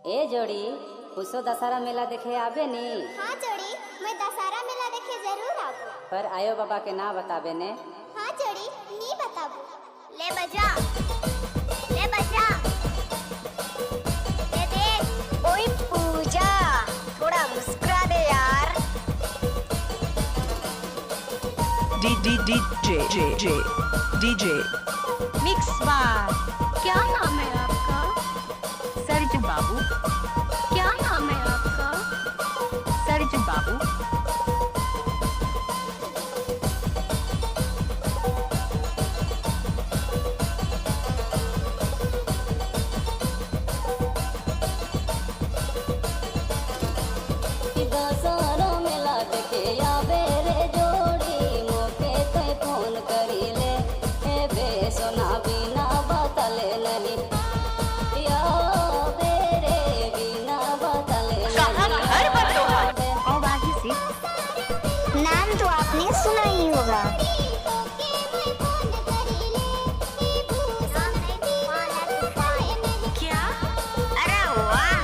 ए जोड़ी पुसो दशहरा मेला देखे आबे नी। हाँ जोड़ी, मैं दशहरा मेला देखे जरूर आबू। पर आयो बाबा के ना बताबे ने। हाँ जोड़ी, नी बताबू। ले बजा, ले बजा, ले देख। ओए पूजा, थोड़ा मुस्कुरा दे यार। DJ मिक्स बार। क्या नाम है आपका? सरजू बाबू। क्या नाम है आपका? सरजू बाबू। दशहरा मेला देखे आबे रे जोड़ी, मोके ते फोन करी ले। ए बे सोना बिना बतले नहीं, या बेरे बिना बतले नहीं। और बाकी से नाम तो आपने सुना ही होगा। क्या? अरे वाह,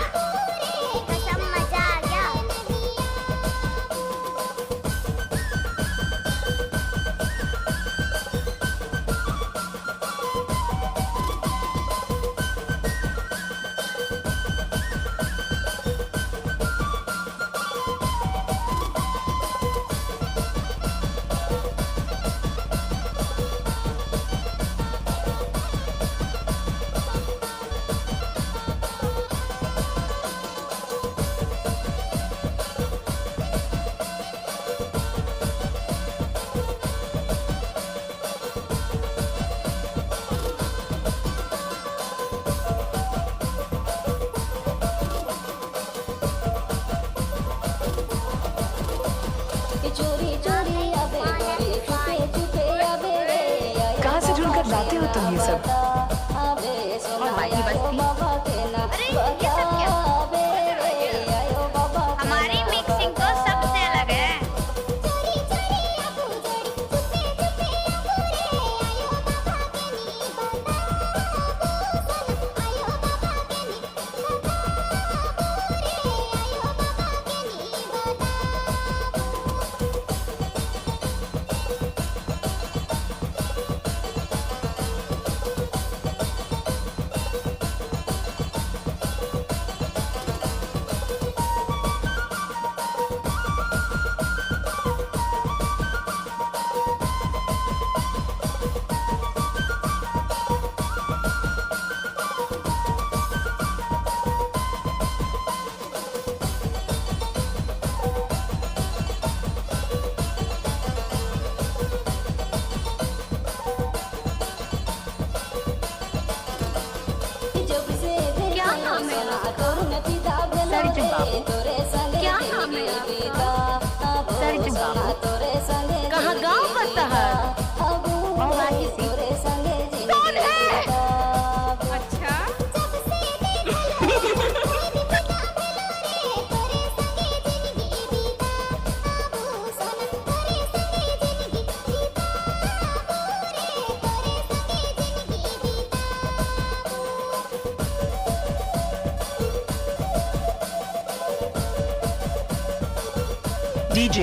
कसम मजा आ गया। चोरी चोरी आबे गोरी, छुपे छुपे आबे रे। कहाँ से ढूंढ कर लाते हो तुम ये सब? आबे सोना और बाकी आयो बस्ती? बाबा के ना। अरे, ये सब क्या? आबे रे, आयो बाबा के हमारी ना। मिक्सिंग तो सबसे अलग है। चोरी चोरी आबू जोड़ी, छुपे छुपे आबू रे। आयो बाबा के नी बताबू सन, आयो बाबा के नी बताबू रे। आयो बाबा के नी बताबू। जब से क्या नाम है आपका? सरजू बाबू। क्या नाम है आपका? सरजू बाबू। कहाँ गाँव पड़ता है? और बाकी से कौन है? अच्छा, DJ